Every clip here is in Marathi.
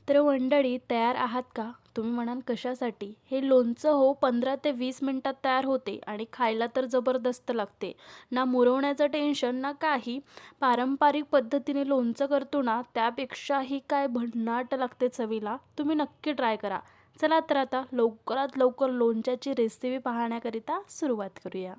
तर मंडळी तयार आहात का? तुम्ही म्हणाल कशासाठी? हे लोणचं हो 15 ते 20 मिनिटात तयार होते आणि खायला तर जबरदस्त लागते. ना मुरवण्याचं टेन्शन ना काही. पारंपरिक पद्धतीने लोणचं करतो ना त्यापेक्षाही काय भन्नाट लागते चवीला. तुम्ही नक्की ट्राय करा. चला तर आता लवकरात लवकर लोणच्याची रेसिपी पाहण्याकरिता सुरुवात करूया.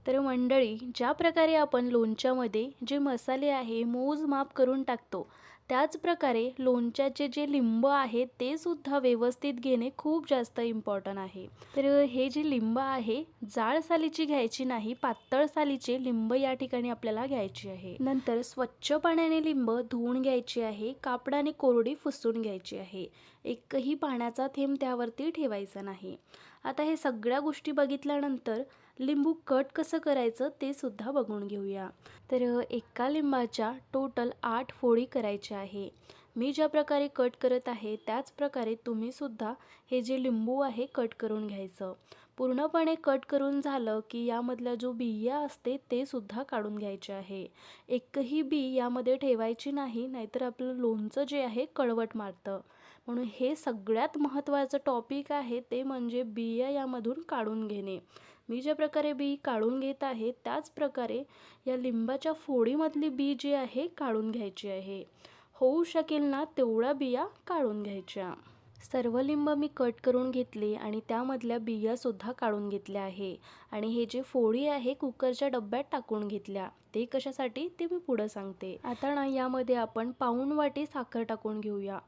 तर मंडळी ज्या प्रकारे आपण लोणच्यामध्ये जे मसाले आहे मोजमाप करून टाकतो, त्याच प्रकारे लोणच्याचे जे लिंब आहे ते सुद्धा व्यवस्थित घेणे खूप जास्त इम्पॉर्टंट आहे. तर हे जे लिंब आहे जाड सालीची घ्यायची नाही, पातळ सालीचे लिंब या ठिकाणी आपल्याला घ्यायची आहे. नंतर स्वच्छ पाण्याने लिंब धुवून घ्यायची आहे, कापडाने कोरडी पुसून घ्यायची आहे. एकही पाण्याचा थेंब त्यावरती ठेवायचा नाही. आता हे सगळ्या गोष्टी बघितल्यानंतर लिंबू कट कसं करायचं ते सुद्धा बघून घेऊया. तर एका लिंबाच्या टोटल 8 फोडी करायच्या आहे. मी ज्या प्रकारे कट करत आहे त्याच प्रकारे तुम्ही सुद्धा हे जे लिंबू आहे कट करून घ्यायचं. पूर्णपणे कट करून झालं की यामधला जो बिया असते ते सुद्धा काढून घ्यायचे आहे. एकही बी यामध्ये ठेवायची नाही, नाहीतर आपलं लोणचं जे आहे कडवट मारतं. म्हणून हे सगळ्यात महत्त्वाचं टॉपिक आहे ते म्हणजे बिया यामधून काढून घेणे. मी ज्या प्रकारे बी काढून घेत आहे त्याच प्रकारे या लिंबाच्या फोडीमधली बी जी आहे काढून घ्यायची आहे. होऊ शकेल ना तेवढ्या बिया काढून घ्यायच्या. सर्व लिंब मी कट करून घेतले आणि त्यामधल्या बियासुद्धा काढून घेतल्या आहे. आणि हे जे फोडी आहे कुकरच्या डब्यात टाकून घेतल्या. ते कशासाठी ते मी पुढं सांगते. आता ना यामध्ये आपण पाऊण वाटी साखर टाकून घेऊया.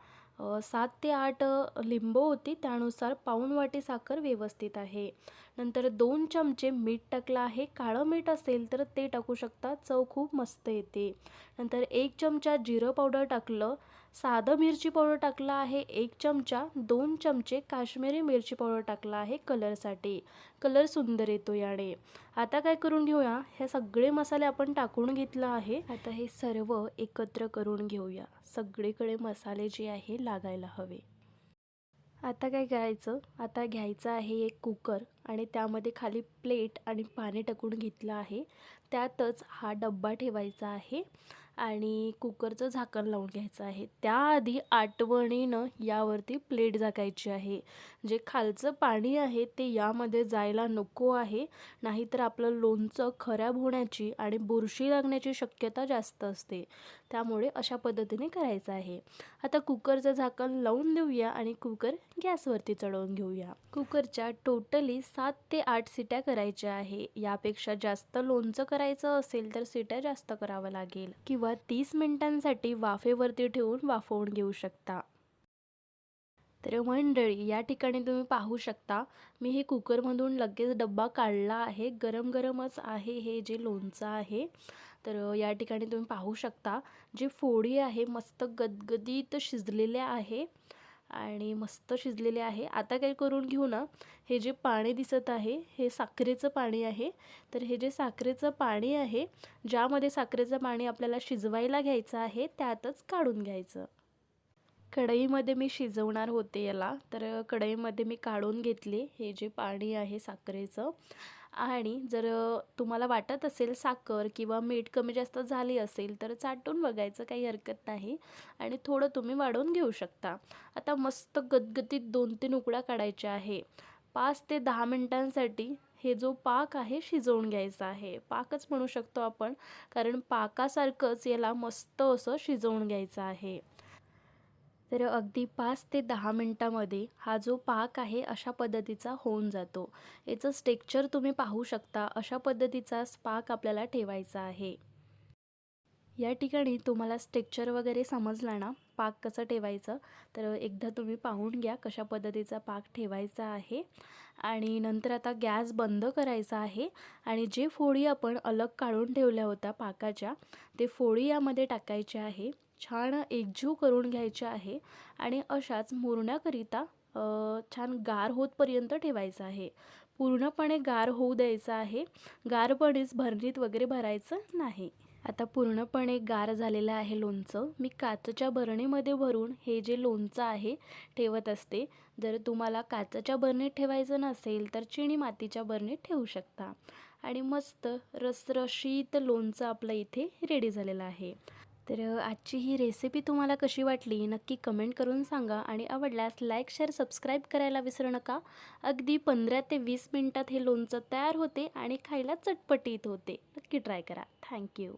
7 ते 8 लिंबू होती त्यानुसार पाऊण वाटी साखर व्यवस्थित आहे. नंतर 2 चमचे मीठ टाकलं आहे. काळं मीठ असेल तर ते टाकू शकता, चव खूप मस्त येते. नंतर 1 चमचा जिरं पावडर टाकलं. साधं मिरची पावडर टाकला आहे 1 चमचा. 2 चमचे काश्मीरी मिरची पावडर टाकला आहे कलरसाठी. कलर सुंदर येतो याने. आता काय करून घेऊया, हे सगळे मसाले आपण टाकून घेतला आहे. आता हे सर्व एकत्र करून घेऊया. सगळीकडे मसाले जे आहे लागायला हवे. आता काय करायचं, आता घ्यायचं आहे एक कुकर आणि त्यामध्ये खाली प्लेट आणि पाणी टाकून घेतलं आहे. त्यातच हा डब्बा ठेवायचा आहे आणि कुकरचं झाकण लावून घ्यायचं आहे. त्याआधी आठवणीनं यावरती प्लेट झाकायची आहे. जे खालचं पाणी आहे ते यामध्ये जायला नको आहे, नाहीतर आपलं लोणचं खराब होण्याची आणि बुरशी लागण्याची शक्यता जास्त असते. त्यामुळे अशा पद्धतीने करायचं आहे. आता कुकरचं झाकण लावून देऊया आणि कुकर गॅसवरती चढवून घेऊया. कुकरच्या टोटली 7 ते 8 शिट्या करायच्या आहे. यापेक्षा जास्त लोणचं करायचं असेल तर शिट्या जास्त करावं लागेल किंवा 30 मिनिटांसाठी वाफेवरती ठेवून वाफवून घेऊ शकता. तर मंडळी या ठिकाणी तुम्ही पाहू शकता मी हे कुकरमधून लगेच डब्बा काढला आहे. गरम गरमच आहे हे जे लोणचं आहे. तर या ठिकाणी तुम्ही पाहू शकता जी फोडी आहे मस्त गदगदीत शिजलेल्या आहे आणि मस्त शिजलेले आहे. आता काय करून घेऊ ना, हे जे पाणी दिसत आहे हे साखरेचं पाणी आहे. तर हे जे साखरेचं पाणी आहे, ज्यामध्ये साखरेचं पाणी आपल्याला शिजवायला घ्यायचं आहे त्यातच काढून घ्यायचं. कढईमध्ये मी शिजवणार होते याला, तर कढईमध्ये मी काढून घेतले हे जे पाणी आहे साखरेचं. आणि जर तुम्हाला वाटत असेल साखर किंवा मीठ कमी जास्त झाली असेल तर चाटून बघायचं, काही हरकत नाही आणि थोडं तुम्ही वाढवून घेऊ शकता. आता मस्त गदगदीत 2-3 उकळ्या काढायच्या आहे. 5 ते 10 मिनिटांसाठी हे जो पाक आहे शिजवून घ्यायचा आहे. पाकच म्हणू शकतो आपण, कारण पाकासारखंच याला मस्त असं शिजवून घ्यायचं आहे. तर अगदी 5 ते 10 मिनिटामध्ये हा जो पाक आहे अशा पद्धतीचा होऊन जातो. याचं टेक्स्चर तुम्ही पाहू शकता. अशा पद्धतीचाच पाक आपल्याला ठेवायचा आहे. या ठिकाणी तुम्हाला टेक्स्चर वगैरे समजला ना, पाक कसं ठेवायचं, तर एकदा तुम्ही पाहून घ्या कशा पद्धतीचा पाक ठेवायचा आहे. आणि नंतर आता गॅस बंद करायचा आहे आणि जे फोडी आपण अलग काढून ठेवल्या होत्या पाकाच्या, ते फोडी यामध्ये टाकायच्या आहे. छान एकजीव करून घ्यायच्या आहे आणि अशाच मुरण्याकरिता छान गार होतपर्यंत ठेवायचं आहे. पूर्णपणे गार होऊ द्यायचं आहे. गारपणीच भरणीत वगैरे भरायचं नाही. आता पूर्णपणे गार झालेलं आहे लोणचं. मी काचेच्या बरणीमध्ये भरून हे जे लोणचं आहे ठेवत असते. जर तुम्हाला काचेच्या बरणीत ठेवायचं नसेल तर चिनी मातीच्या बरणीत ठेवू शकता. आणि मस्त रसरशीत लोणचं आपलं इथे रेडी झालेलं आहे. तर आजची ही रेसिपी तुम्हाला कशी वाटली नक्की कमेंट करून सांगा आणि आवडल्यास लाईक शेअर सबस्क्राईब करायला विसरू नका. अगदी 15 ते 20 मिनिटात हे लोणचं तयार होते आणि खायला चटपटीत होते. नक्की ट्राय करा. थँक्यू.